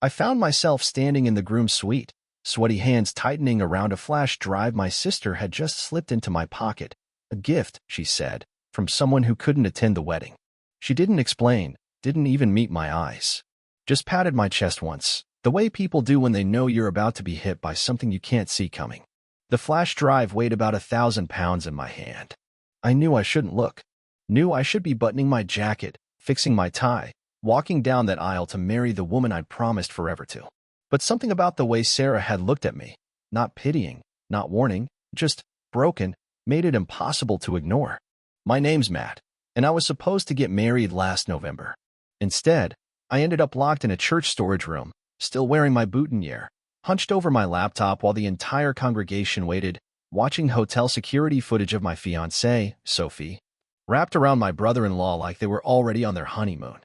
I found myself standing in the groom's suite, sweaty hands tightening around a flash drive my sister had just slipped into my pocket. A gift, she said, from someone who couldn't attend the wedding. She didn't explain, didn't even meet my eyes. Just patted my chest once, the way people do when they know you're about to be hit by something you can't see coming. The flash drive weighed about 1,000 pounds in my hand. I knew I shouldn't look. Knew I should be buttoning my jacket, fixing my tie, walking down that aisle to marry the woman I'd promised forever to. But something about the way Sarah had looked at me, not pitying, not warning, just broken, made it impossible to ignore. My name's Matt, and I was supposed to get married last November. Instead, I ended up locked in a church storage room, still wearing my boutonniere, hunched over my laptop while the entire congregation waited, watching hotel security footage of my fiancée, Sophie, wrapped around my brother-in-law like they were already on their honeymoon.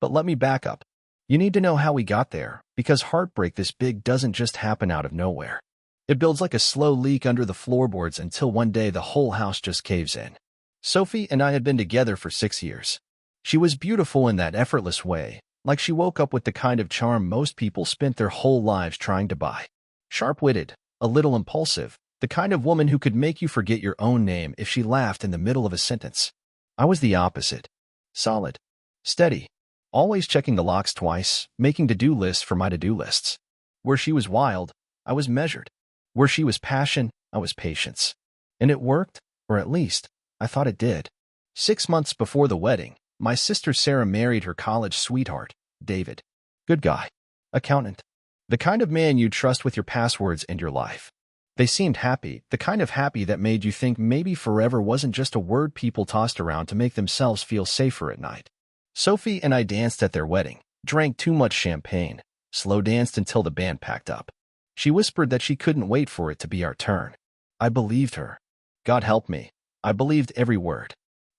But let me back up. You need to know how we got there, because heartbreak this big doesn't just happen out of nowhere. It builds like a slow leak under the floorboards until one day the whole house just caves in. Sophie and I had been together for 6 years. She was beautiful in that effortless way, like she woke up with the kind of charm most people spent their whole lives trying to buy. Sharp-witted, a little impulsive, the kind of woman who could make you forget your own name if she laughed in the middle of a sentence. I was the opposite. Solid. Steady. Always checking the locks twice, making to-do lists for my to-do lists. Where she was wild, I was measured. Where she was passion, I was patience. And it worked, or at least, I thought it did. 6 months before the wedding, my sister Sarah married her college sweetheart, David. Good guy. Accountant. The kind of man you'd trust with your passwords and your life. They seemed happy, the kind of happy that made you think maybe forever wasn't just a word people tossed around to make themselves feel safer at night. Sophie and I danced at their wedding, drank too much champagne, slow danced until the band packed up. She whispered that she couldn't wait for it to be our turn. I believed her. God help me. I believed every word.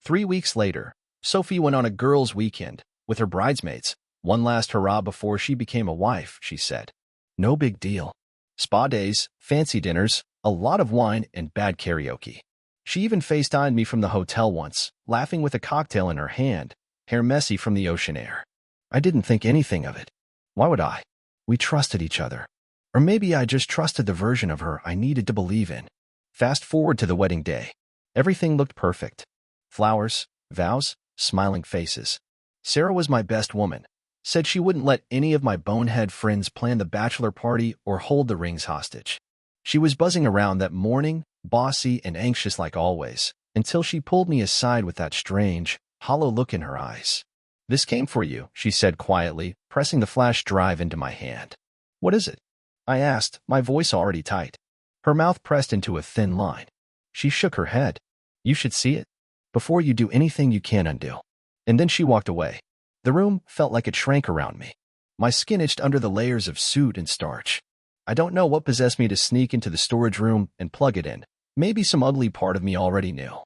3 weeks later, Sophie went on a girls' weekend with her bridesmaids. One last hurrah before she became a wife, she said. No big deal. Spa days, fancy dinners, a lot of wine, and bad karaoke. She even FaceTimed me from the hotel once, laughing with a cocktail in her hand, hair messy from the ocean air. I didn't think anything of it. Why would I? We trusted each other. Or maybe I just trusted the version of her I needed to believe in. Fast forward to the wedding day. Everything looked perfect. Flowers, vows, smiling faces. Sarah was my best woman. Said she wouldn't let any of my bonehead friends plan the bachelor party or hold the rings hostage. She was buzzing around that morning, bossy and anxious like always, until she pulled me aside with that strange, hollow look in her eyes. This came for you, she said quietly, pressing the flash drive into my hand. What is it? I asked, my voice already tight. Her mouth pressed into a thin line. She shook her head. You should see it. Before you do anything you can't undo. And then she walked away. The room felt like it shrank around me. My skin itched under the layers of soot and starch. I don't know what possessed me to sneak into the storage room and plug it in. Maybe some ugly part of me already knew.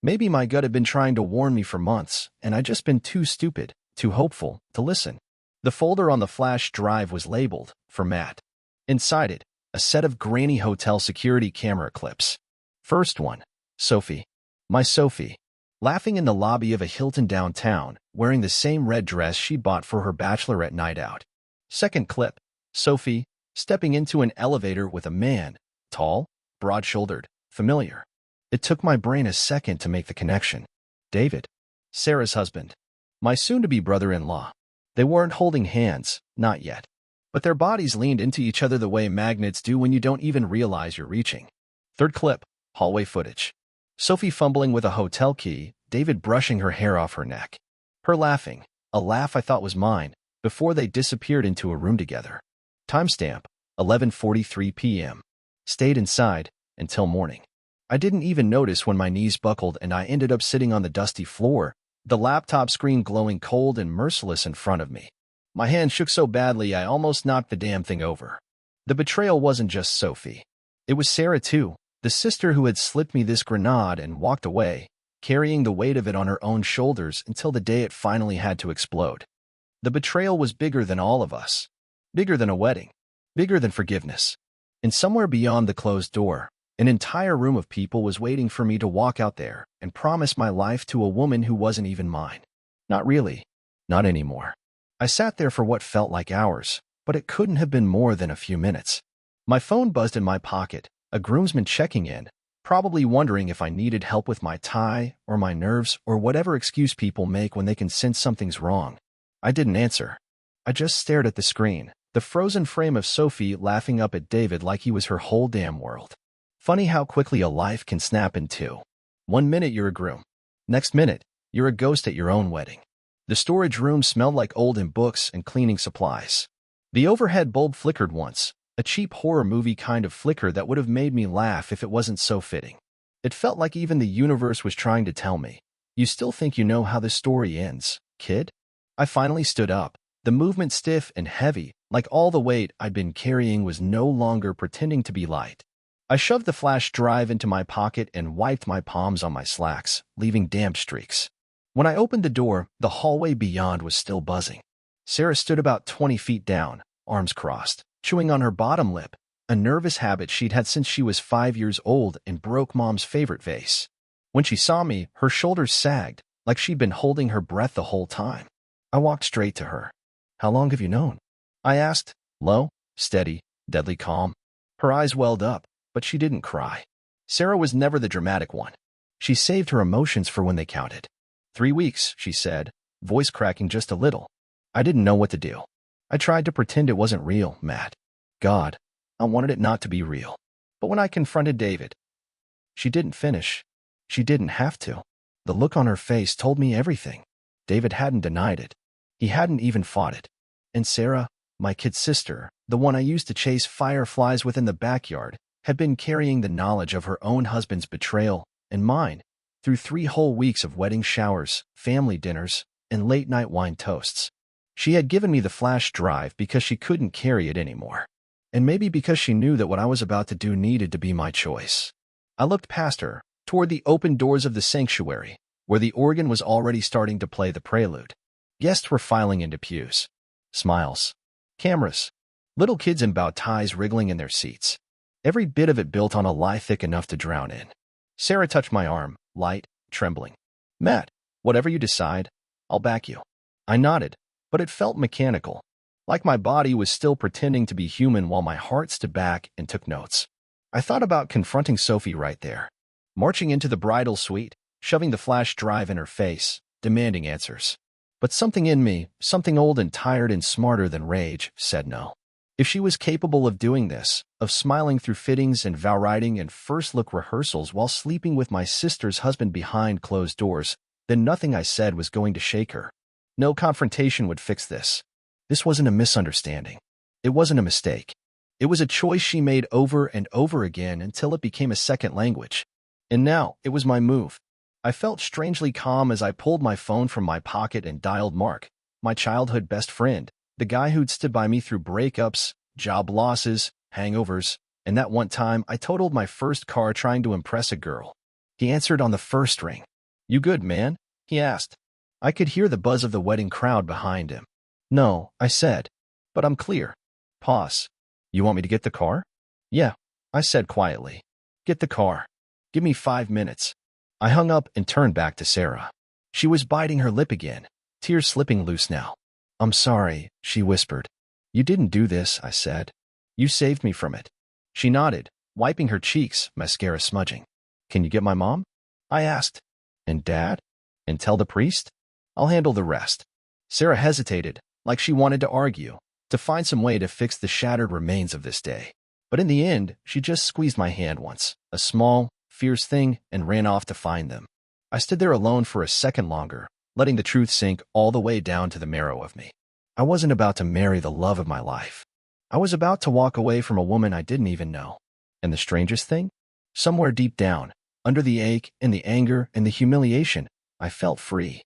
Maybe my gut had been trying to warn me for months, and I'd just been too stupid, too hopeful, to listen. The folder on the flash drive was labeled, for Matt. Inside it, a set of grainy hotel security camera clips. First one, Sophie. My Sophie. Laughing in the lobby of a Hilton downtown, wearing the same red dress she bought for her bachelorette night out. Second clip, Sophie, stepping into an elevator with a man, tall, broad-shouldered, familiar. It took my brain a second to make the connection. David. Sarah's husband. My soon-to-be brother-in-law. They weren't holding hands, not yet. But their bodies leaned into each other the way magnets do when you don't even realize you're reaching. Third clip, hallway footage. Sophie fumbling with a hotel key, David brushing her hair off her neck. Her laughing, a laugh I thought was mine, before they disappeared into a room together. Timestamp, 11:43 p.m. Stayed inside until morning. I didn't even notice when my knees buckled and I ended up sitting on the dusty floor, the laptop screen glowing cold and merciless in front of me. My hand shook so badly I almost knocked the damn thing over. The betrayal wasn't just Sophie. It was Sarah too. The sister who had slipped me this grenade and walked away, carrying the weight of it on her own shoulders until the day it finally had to explode. The betrayal was bigger than all of us. Bigger than a wedding. Bigger than forgiveness. And somewhere beyond the closed door, an entire room of people was waiting for me to walk out there and promise my life to a woman who wasn't even mine. Not really. Not anymore. I sat there for what felt like hours, but it couldn't have been more than a few minutes. My phone buzzed in my pocket, a groomsman checking in, probably wondering if I needed help with my tie or my nerves or whatever excuse people make when they can sense something's wrong. I didn't answer. I just stared at the screen, the frozen frame of Sophie laughing up at David like he was her whole damn world. Funny how quickly a life can snap in two. 1 minute you're a groom. Next minute, you're a ghost at your own wedding. The storage room smelled like olden books and cleaning supplies. The overhead bulb flickered once, a cheap horror movie kind of flicker that would have made me laugh if it wasn't so fitting. It felt like even the universe was trying to tell me, "You still think you know how this story ends, kid?" I finally stood up, the movement stiff and heavy, like all the weight I'd been carrying was no longer pretending to be light. I shoved the flash drive into my pocket and wiped my palms on my slacks, leaving damp streaks. When I opened the door, the hallway beyond was still buzzing. Sarah stood about 20 feet down, arms crossed, chewing on her bottom lip, a nervous habit she'd had since she was 5 years old and broke Mom's favorite vase. When she saw me, her shoulders sagged, like she'd been holding her breath the whole time. I walked straight to her. "How long have you known?" I asked, low, steady, deadly calm. Her eyes welled up, but she didn't cry. Sarah was never the dramatic one. She saved her emotions for when they counted. 3 weeks, she said, voice cracking just a little. I didn't know what to do. I tried to pretend it wasn't real, Matt. God, I wanted it not to be real. But when I confronted David, she didn't finish. She didn't have to. The look on her face told me everything. David hadn't denied it. He hadn't even fought it. And Sarah, my kid's sister, the one I used to chase fireflies with in the backyard, had been carrying the knowledge of her own husband's betrayal, and mine, through 3 whole weeks of wedding showers, family dinners, and late-night wine toasts. She had given me the flash drive because she couldn't carry it anymore. And maybe because she knew that what I was about to do needed to be my choice. I looked past her, toward the open doors of the sanctuary, where the organ was already starting to play the prelude. Guests were filing into pews. Smiles. Cameras. Little kids in bow ties wriggling in their seats. Every bit of it built on a lie thick enough to drown in. Sarah touched my arm, light, trembling. "Matt, whatever you decide, I'll back you." I nodded, but it felt mechanical, like my body was still pretending to be human while my heart stood back and took notes. I thought about confronting Sophie right there, marching into the bridal suite, shoving the flash drive in her face, demanding answers. But something in me, something old and tired and smarter than rage, said no. If she was capable of doing this, of smiling through fittings and vow writing and first-look rehearsals while sleeping with my sister's husband behind closed doors, then nothing I said was going to shake her. No confrontation would fix this. This wasn't a misunderstanding. It wasn't a mistake. It was a choice she made over and over again until it became a second language. And now, it was my move. I felt strangely calm as I pulled my phone from my pocket and dialed Mark, my childhood best friend, the guy who'd stood by me through breakups, job losses, hangovers, and that one time I totaled my first car trying to impress a girl. He answered on the first ring. "You good, man?" he asked. I could hear the buzz of the wedding crowd behind him. "No," I said, "but I'm clear." Pause. "You want me to get the car?" "Yeah," I said quietly. "Get the car. Give me 5 minutes." I hung up and turned back to Sarah. She was biting her lip again, tears slipping loose now. "I'm sorry," she whispered. "You didn't do this," I said. "You saved me from it." She nodded, wiping her cheeks, mascara smudging. "Can you get my mom?" I asked. "And Dad? And tell the priest? I'll handle the rest." Sarah hesitated, like she wanted to argue, to find some way to fix the shattered remains of this day. But in the end, she just squeezed my hand once, a small, fierce thing, and ran off to find them. I stood there alone for a second longer, letting the truth sink all the way down to the marrow of me. I wasn't about to marry the love of my life. I was about to walk away from a woman I didn't even know. And the strangest thing? Somewhere deep down, under the ache and the anger and the humiliation, I felt free.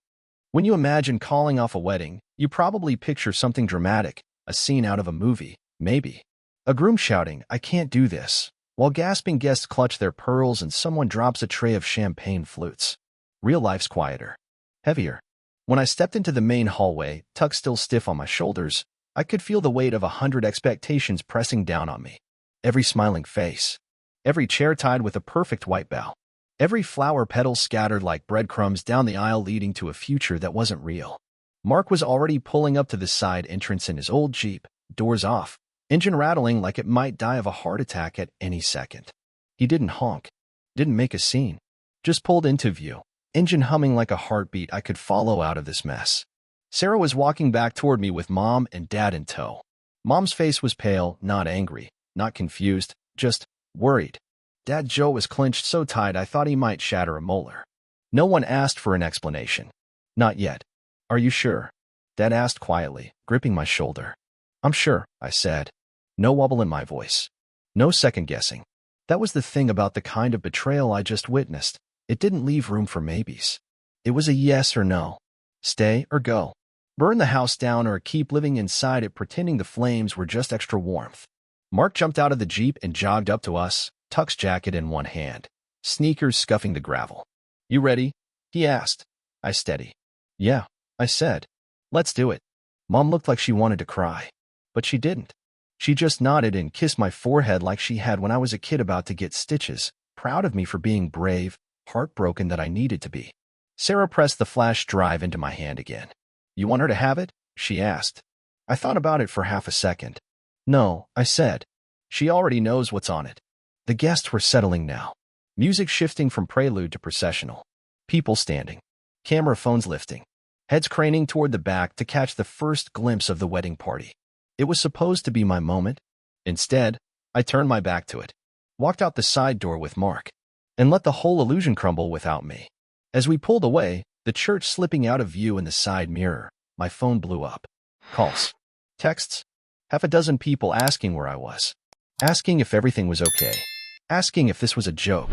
When you imagine calling off a wedding, you probably picture something dramatic, a scene out of a movie, maybe. A groom shouting, "I can't do this," while gasping guests clutch their pearls and someone drops a tray of champagne flutes. Real life's quieter, heavier. When I stepped into the main hallway, tuck still stiff on my shoulders, I could feel the weight of 100 expectations pressing down on me. Every smiling face. Every chair tied with a perfect white bow. Every flower petal scattered like breadcrumbs down the aisle leading to a future that wasn't real. Mark was already pulling up to the side entrance in his old Jeep, doors off, engine rattling like it might die of a heart attack at any second. He didn't honk, didn't make a scene, just pulled into view, engine humming like a heartbeat I could follow out of this mess. Sarah was walking back toward me with Mom and Dad in tow. Mom's face was pale, not angry, not confused, just worried. Dad Joe was clenched so tight I thought he might shatter a molar. No one asked for an explanation. Not yet. Are you sure? Dad asked quietly, gripping my shoulder. I'm sure, I said. No wobble in my voice. No second guessing. That was the thing about the kind of betrayal I just witnessed. It didn't leave room for maybes. It was a yes or no. Stay or go. Burn the house down or keep living inside it pretending the flames were just extra warmth. Mark jumped out of the Jeep and jogged up to us, tux jacket in one hand, sneakers scuffing the gravel. You ready? He asked. I steady. Yeah, I said. Let's do it. Mom looked like she wanted to cry, but she didn't. She just nodded and kissed my forehead like she had when I was a kid about to get stitches, proud of me for being brave, heartbroken that I needed to be. Sarah pressed the flash drive into my hand again. You want her to have it? She asked. I thought about it for half a second. No, I said. She already knows what's on it. The guests were settling now. Music shifting from prelude to processional. People standing. Camera phones lifting. Heads craning toward the back to catch the first glimpse of the wedding party. It was supposed to be my moment. Instead, I turned my back to it, walked out the side door with Mark, and let the whole illusion crumble without me. As we pulled away, the church slipping out of view in the side mirror, my phone blew up. Calls. Texts. Half a dozen people asking where I was. Asking if everything was okay. Asking if this was a joke.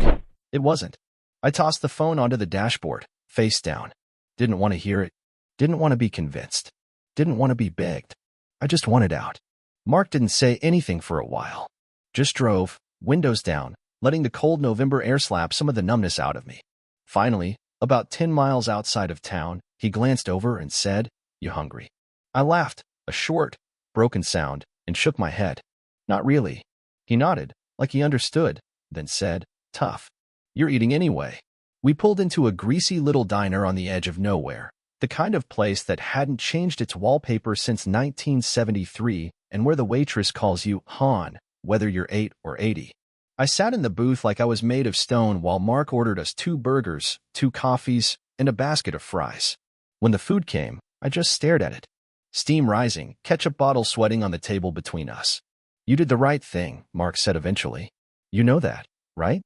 It wasn't. I tossed the phone onto the dashboard, face down. Didn't want to hear it. Didn't want to be convinced. Didn't want to be begged. I just wanted out. Mark didn't say anything for a while. Just drove, windows down, letting the cold November air slap some of the numbness out of me. Finally, about 10 miles outside of town, he glanced over and said, You hungry? I laughed, a short, broken sound, and shook my head. Not really. He nodded, like he understood, then said, Tough. You're eating anyway. We pulled into a greasy little diner on the edge of nowhere, the kind of place that hadn't changed its wallpaper since 1973 and where the waitress calls you Han, whether you're 8 or 80. I sat in the booth like I was made of stone while Mark ordered us 2 burgers, 2 coffees, and a basket of fries. When the food came, I just stared at it. Steam rising, ketchup bottle sweating on the table between us. You did the right thing, Mark said eventually. You know that, right?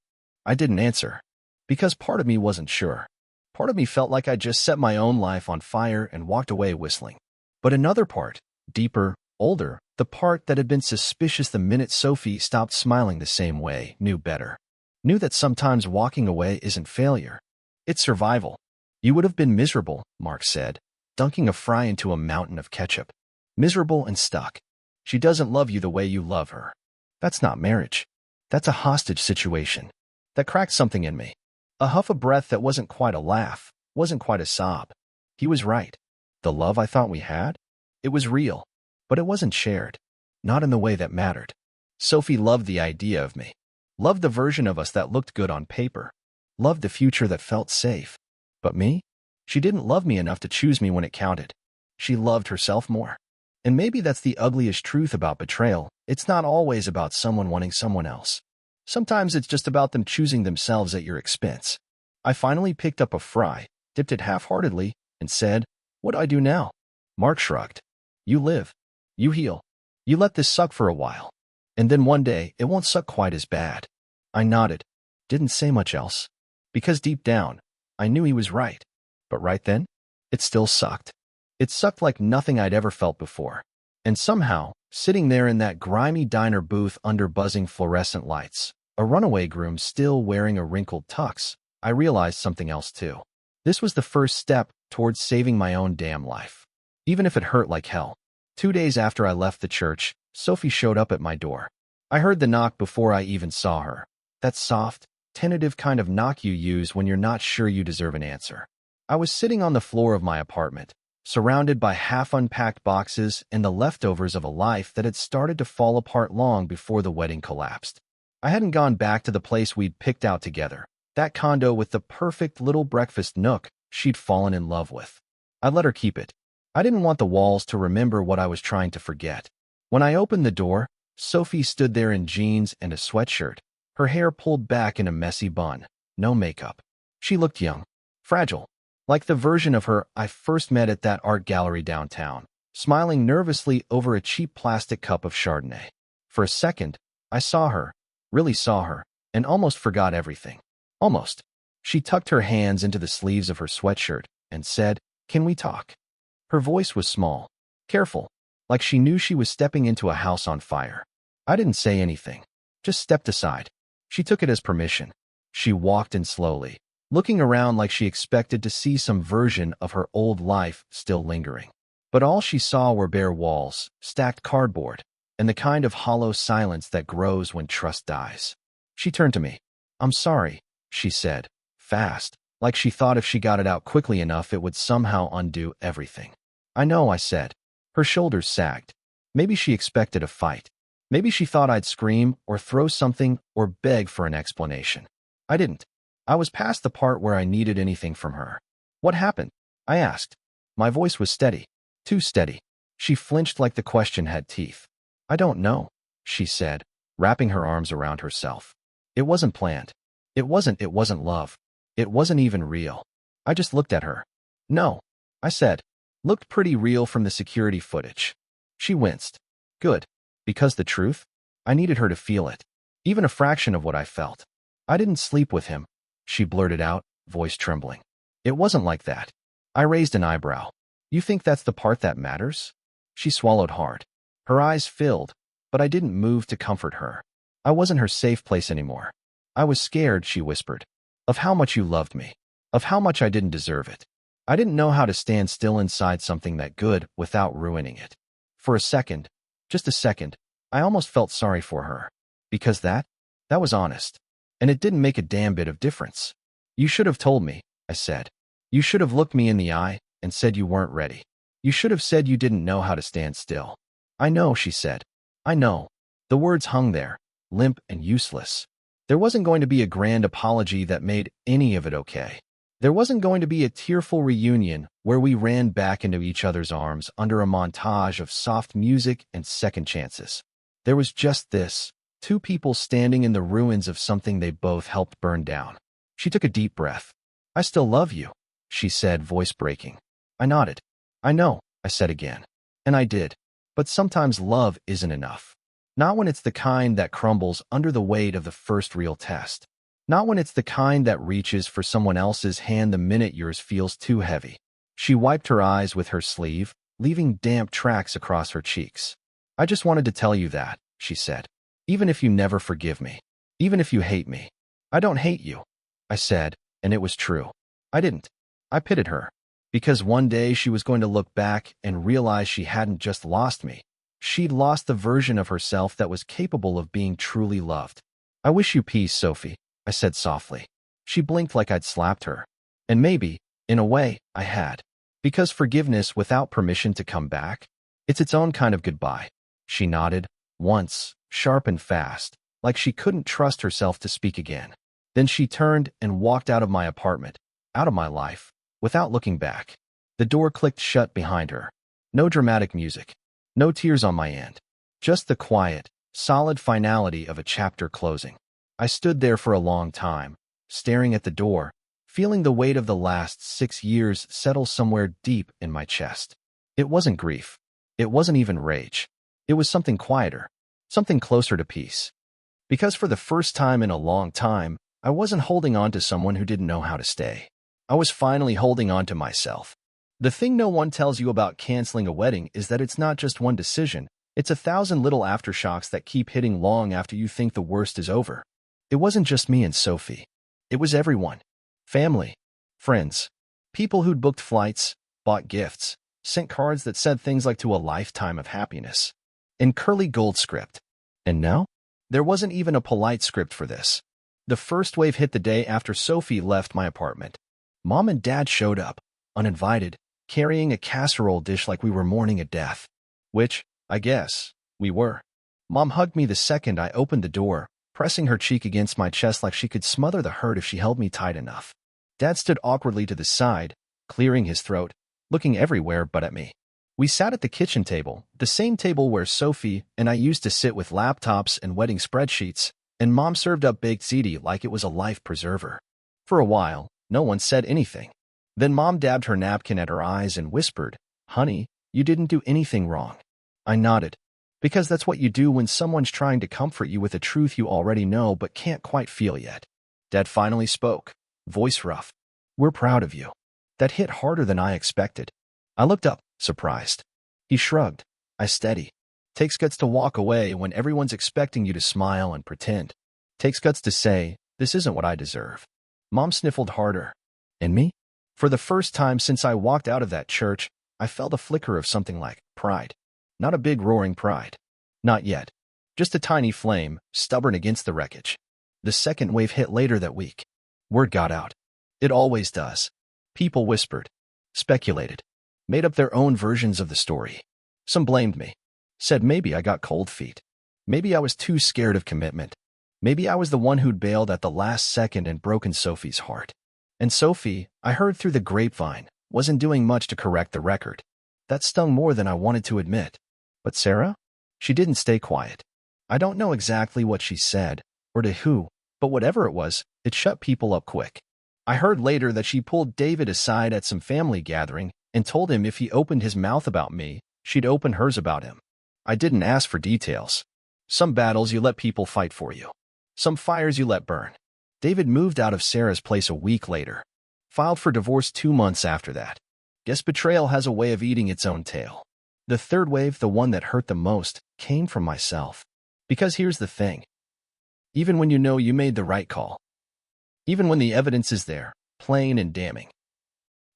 I didn't answer. Because part of me wasn't sure. Part of me felt like I'd just set my own life on fire and walked away whistling. But another part, deeper, older, the part that had been suspicious the minute Sophie stopped smiling the same way, knew better. Knew that sometimes walking away isn't failure. It's survival. You would have been miserable, Mark said, dunking a fry into a mountain of ketchup. Miserable and stuck. She doesn't love you the way you love her. That's not marriage. That's a hostage situation. That cracked something in me. A huff of breath that wasn't quite a laugh, wasn't quite a sob. He was right. The love I thought we had? It was real, but it wasn't shared. Not in the way that mattered. Sophie loved the idea of me. Loved the version of us that looked good on paper. Loved the future that felt safe. But me? She didn't love me enough to choose me when it counted. She loved herself more. And maybe that's the ugliest truth about betrayal. It's not always about someone wanting someone else. Sometimes it's just about them choosing themselves at your expense. I finally picked up a fry, dipped it half-heartedly, and said, What do I do now? Mark shrugged. You live. You heal. You let this suck for a while. And then one day, it won't suck quite as bad. I nodded. Didn't say much else. Because deep down, I knew he was right. But right then, it still sucked. It sucked like nothing I'd ever felt before. And somehow, sitting there in that grimy diner booth under buzzing fluorescent lights, a runaway groom still wearing a wrinkled tux, I realized something else too. This was the first step towards saving my own damn life. Even if it hurt like hell. 2 days after I left the church, Sophie showed up at my door. I heard the knock before I even saw her. That soft, tentative kind of knock you use when you're not sure you deserve an answer. I was sitting on the floor of my apartment, surrounded by half-unpacked boxes and the leftovers of a life that had started to fall apart long before the wedding collapsed. I hadn't gone back to the place we'd picked out together, that condo with the perfect little breakfast nook she'd fallen in love with. I let her keep it. I didn't want the walls to remember what I was trying to forget. When I opened the door, Sophie stood there in jeans and a sweatshirt, her hair pulled back in a messy bun, no makeup. She looked young, fragile, like the version of her I first met at that art gallery downtown, smiling nervously over a cheap plastic cup of Chardonnay. For a second, I saw her, really saw her, and almost forgot everything. Almost. She tucked her hands into the sleeves of her sweatshirt and said, "Can we talk?" Her voice was small, careful, like she knew she was stepping into a house on fire. I didn't say anything, just stepped aside. She took it as permission. She walked in slowly, looking around like she expected to see some version of her old life still lingering. But all she saw were bare walls, stacked cardboard, and the kind of hollow silence that grows when trust dies. She turned to me. "I'm sorry," she said, fast, like she thought if she got it out quickly enough it would somehow undo everything. "I know," I said. Her shoulders sagged. Maybe she expected a fight. Maybe she thought I'd scream or throw something or beg for an explanation. I didn't. I was past the part where I needed anything from her. "What happened?" I asked. My voice was steady. Too steady. She flinched like the question had teeth. "I don't know," she said, wrapping her arms around herself. "It wasn't planned. It wasn't love. It wasn't even real." I just looked at her. "No," I said. "Looked pretty real from the security footage." She winced. "Good. Because the truth? I needed her to feel it. Even a fraction of what I felt. I didn't sleep with him," she blurted out, voice trembling. "It wasn't like that." I raised an eyebrow. "You think that's the part that matters?" She swallowed hard. Her eyes filled, but I didn't move to comfort her. I wasn't her safe place anymore. "I was scared," she whispered, "of how much you loved me, of how much I didn't deserve it. I didn't know how to stand still inside something that good without ruining it." For a second, just a second, I almost felt sorry for her. Because that was honest. And it didn't make a damn bit of difference. "You should have told me," I said. "You should have looked me in the eye and said you weren't ready. You should have said you didn't know how to stand still." "I know," she said. "I know." The words hung there, limp and useless. There wasn't going to be a grand apology that made any of it okay. There wasn't going to be a tearful reunion where we ran back into each other's arms under a montage of soft music and second chances. There was just this, two people standing in the ruins of something they both helped burn down. She took a deep breath. "I still love you," she said, voice breaking. I nodded. "I know," I said again. And I did. But sometimes love isn't enough. Not when it's the kind that crumbles under the weight of the first real test. Not when it's the kind that reaches for someone else's hand the minute yours feels too heavy. She wiped her eyes with her sleeve, leaving damp tracks across her cheeks. "I just wanted to tell you that," she said. "Even if you never forgive me. Even if you hate me." "I don't hate you," I said, and it was true. I didn't. I pitied her. Because one day she was going to look back and realize she hadn't just lost me. She'd lost the version of herself that was capable of being truly loved. "I wish you peace, Sophie," I said softly. She blinked like I'd slapped her. And maybe, in a way, I had. Because forgiveness without permission to come back, it's its own kind of goodbye. She nodded, once, sharp and fast, like she couldn't trust herself to speak again. Then she turned and walked out of my apartment, out of my life, without looking back. The door clicked shut behind her. No dramatic music. No tears on my end. Just the quiet, solid finality of a chapter closing. I stood there for a long time, staring at the door, feeling the weight of the last 6 years settle somewhere deep in my chest. It wasn't grief. It wasn't even rage. It was something quieter, something closer to peace. Because for the first time in a long time, I wasn't holding on to someone who didn't know how to stay. I was finally holding on to myself. The thing no one tells you about canceling a wedding is that it's not just one decision, it's 1,000 little aftershocks that keep hitting long after you think the worst is over. It wasn't just me and Sophie. It was everyone. Family, friends, people who'd booked flights, bought gifts, sent cards that said things like "to a lifetime of happiness," in curly gold script. And now, there wasn't even a polite script for this. The first wave hit the day after Sophie left my apartment. Mom and Dad showed up, uninvited, carrying a casserole dish like we were mourning a death. Which, I guess, we were. Mom hugged me the second I opened the door, pressing her cheek against my chest like she could smother the hurt if she held me tight enough. Dad stood awkwardly to the side, clearing his throat, looking everywhere but at me. We sat at the kitchen table, the same table where Sophie and I used to sit with laptops and wedding spreadsheets, and Mom served up baked ziti like it was a life preserver. For a while, no one said anything. Then Mom dabbed her napkin at her eyes and whispered, "Honey, you didn't do anything wrong." I nodded. Because that's what you do when someone's trying to comfort you with a truth you already know but can't quite feel yet. Dad finally spoke, voice rough. "We're proud of you." That hit harder than I expected. I looked up, surprised. He shrugged. I steady. Takes guts to walk away when everyone's expecting you to smile and pretend. Takes guts to say, "This isn't what I deserve." Mom sniffled harder. "And me?" For the first time since I walked out of that church, I felt a flicker of something like pride. Not a big roaring pride. Not yet. Just a tiny flame, stubborn against the wreckage. The second wave hit later that week. Word got out. It always does. People whispered, speculated, made up their own versions of the story. Some blamed me. Said maybe I got cold feet. Maybe I was too scared of commitment. Maybe I was the one who'd bailed at the last second and broken Sophie's heart. And Sophie, I heard through the grapevine, wasn't doing much to correct the record. That stung more than I wanted to admit. But Sarah? She didn't stay quiet. I don't know exactly what she said, or to who, but whatever it was, it shut people up quick. I heard later that she pulled David aside at some family gathering and told him if he opened his mouth about me, she'd open hers about him. I didn't ask for details. Some battles you let people fight for you. Some fires you let burn. David moved out of Sarah's place a week later. Filed for divorce 2 months after that. Guess betrayal has a way of eating its own tail. The third wave, the one that hurt the most, came from myself. Because here's the thing. Even when you know you made the right call, even when the evidence is there, plain and damning,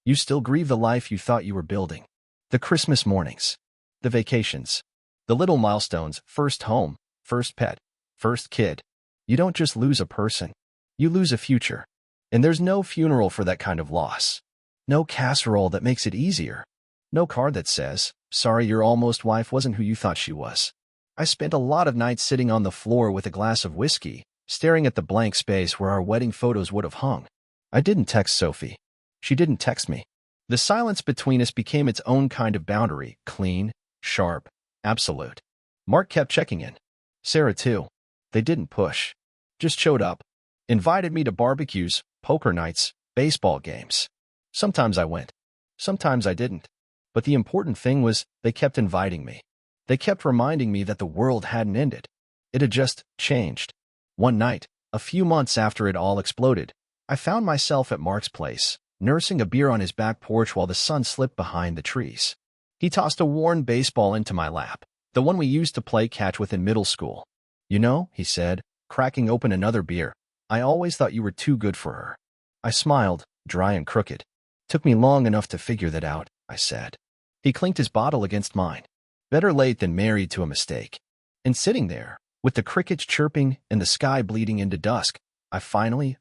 you still grieve the life you thought you were building. The Christmas mornings, the vacations, the little milestones, first home, first pet, first kid. You don't just lose a person, you lose a future. And there's no funeral for that kind of loss. No casserole that makes it easier. No card that says, "Sorry your almost wife wasn't who you thought she was." I spent a lot of nights sitting on the floor with a glass of whiskey, staring at the blank space where our wedding photos would have hung. I didn't text Sophie. She didn't text me. The silence between us became its own kind of boundary, clean, sharp, absolute. Mark kept checking in. Sarah too. They didn't push. Just showed up. Invited me to barbecues, poker nights, baseball games. Sometimes I went. Sometimes I didn't. But the important thing was they kept inviting me. They kept reminding me that the world hadn't ended. It had just changed. One night, a few months after it all exploded, I found myself at Mark's place, nursing a beer on his back porch while the sun slipped behind the trees. He tossed a worn baseball into my lap, the one we used to play catch with in middle school. "You know," he said, cracking open another beer, "I always thought you were too good for her." I smiled, dry and crooked. "Took me long enough to figure that out," I said. He clinked his bottle against mine. Better late than married to a mistake. And sitting there, with the crickets chirping and the sky bleeding into dusk, I finally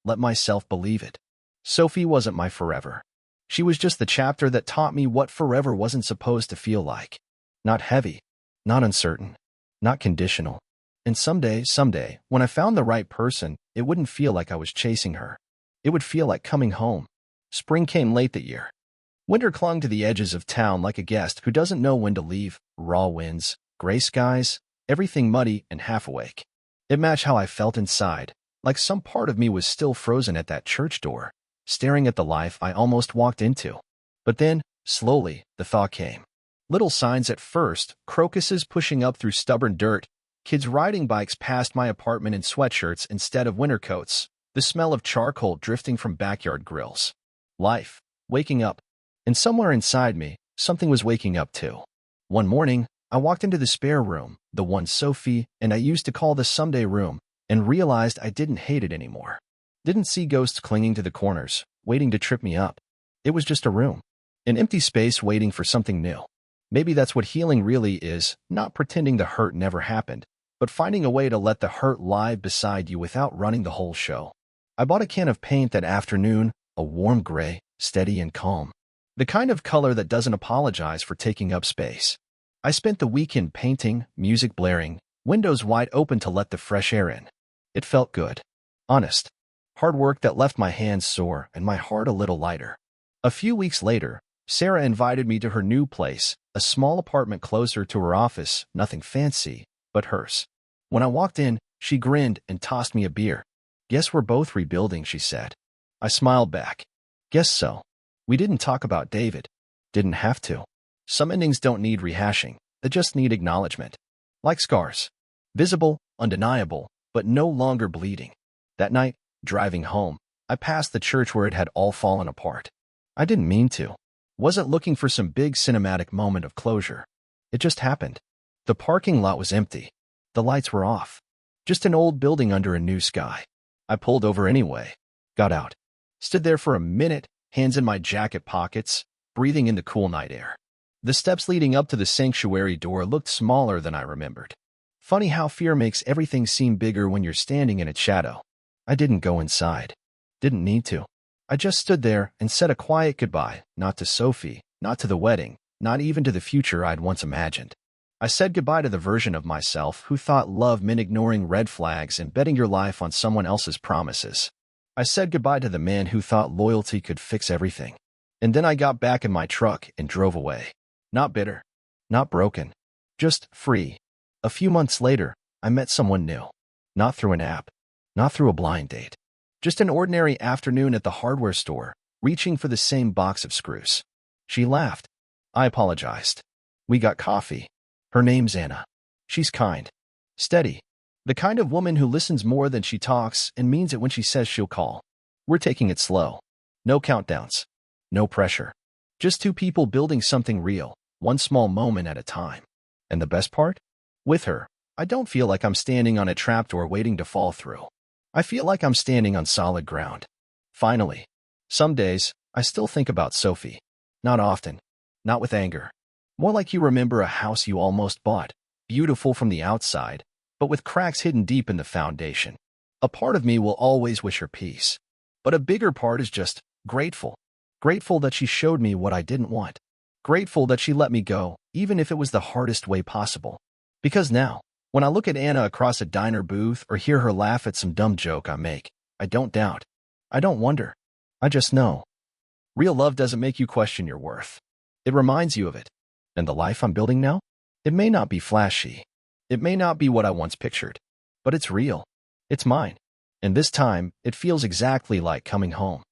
let myself believe it. Sophie wasn't my forever. She was just the chapter that taught me what forever wasn't supposed to feel like. Not heavy, not uncertain, not conditional. And someday, when I found the right person, it wouldn't feel like I was chasing her. It would feel like coming home. Spring came late that year. Winter clung to the edges of town like a guest who doesn't know when to leave. Raw winds, gray skies, everything muddy and half awake. It matched how I felt inside, like some part of me was still frozen at that church door, staring at the life I almost walked into. But then, slowly, the thaw came. Little signs at first, crocuses pushing up through stubborn dirt, kids riding bikes past my apartment in sweatshirts instead of winter coats, the smell of charcoal drifting from backyard grills. Life, waking up. And somewhere inside me, something was waking up too. One morning, I walked into the spare room, the one Sophie and I used to call the someday room, and realized I didn't hate it anymore. Didn't see ghosts clinging to the corners, waiting to trip me up. It was just a room. An empty space waiting for something new. Maybe that's what healing really is, not pretending the hurt never happened, but finding a way to let the hurt lie beside you without running the whole show. I bought a can of paint that afternoon, a warm gray, steady and calm. The kind of color that doesn't apologize for taking up space. I spent the weekend painting, music blaring, windows wide open to let the fresh air in. It felt good. Honest. Hard work that left my hands sore and my heart a little lighter. A few weeks later, Sarah invited me to her new place, a small apartment closer to her office, nothing fancy, but hers. When I walked in, she grinned and tossed me a beer. "Guess we're both rebuilding," she said. I smiled back. "Guess so." We didn't talk about David. Didn't have to. Some endings don't need rehashing. They just need acknowledgement. Like scars. Visible, undeniable, but no longer bleeding. That night, driving home, I passed the church where it had all fallen apart. I didn't mean to. Wasn't looking for some big cinematic moment of closure. It just happened. The parking lot was empty. The lights were off. Just an old building under a new sky. I pulled over anyway. Got out. Stood there for a minute, hands in my jacket pockets, breathing in the cool night air. The steps leading up to the sanctuary door looked smaller than I remembered. Funny how fear makes everything seem bigger when you're standing in its shadow. I didn't go inside. Didn't need to. I just stood there and said a quiet goodbye, not to Sophie, not to the wedding, not even to the future I'd once imagined. I said goodbye to the version of myself who thought love meant ignoring red flags and betting your life on someone else's promises. I said goodbye to the man who thought loyalty could fix everything. And then I got back in my truck and drove away. Not bitter. Not broken. Just free. A few months later, I met someone new. Not through an app. Not through a blind date. Just an ordinary afternoon at the hardware store, reaching for the same box of screws. She laughed. I apologized. We got coffee. Her name's Anna. She's kind. Steady. The kind of woman who listens more than she talks and means it when she says she'll call. We're taking it slow. No countdowns. No pressure. Just two people building something real, one small moment at a time. And the best part? With her, I don't feel like I'm standing on a trapdoor waiting to fall through. I feel like I'm standing on solid ground. Finally. Some days, I still think about Sophie. Not often. Not with anger. More like you remember a house you almost bought, beautiful from the outside, but with cracks hidden deep in the foundation. A part of me will always wish her peace. But a bigger part is just grateful. Grateful that she showed me what I didn't want. Grateful that she let me go, even if it was the hardest way possible. Because now, when I look at Anna across a diner booth or hear her laugh at some dumb joke I make, I don't doubt. I don't wonder. I just know. Real love doesn't make you question your worth. It reminds you of it. And the life I'm building now? It may not be flashy. It may not be what I once pictured. But it's real. It's mine. And this time, it feels exactly like coming home.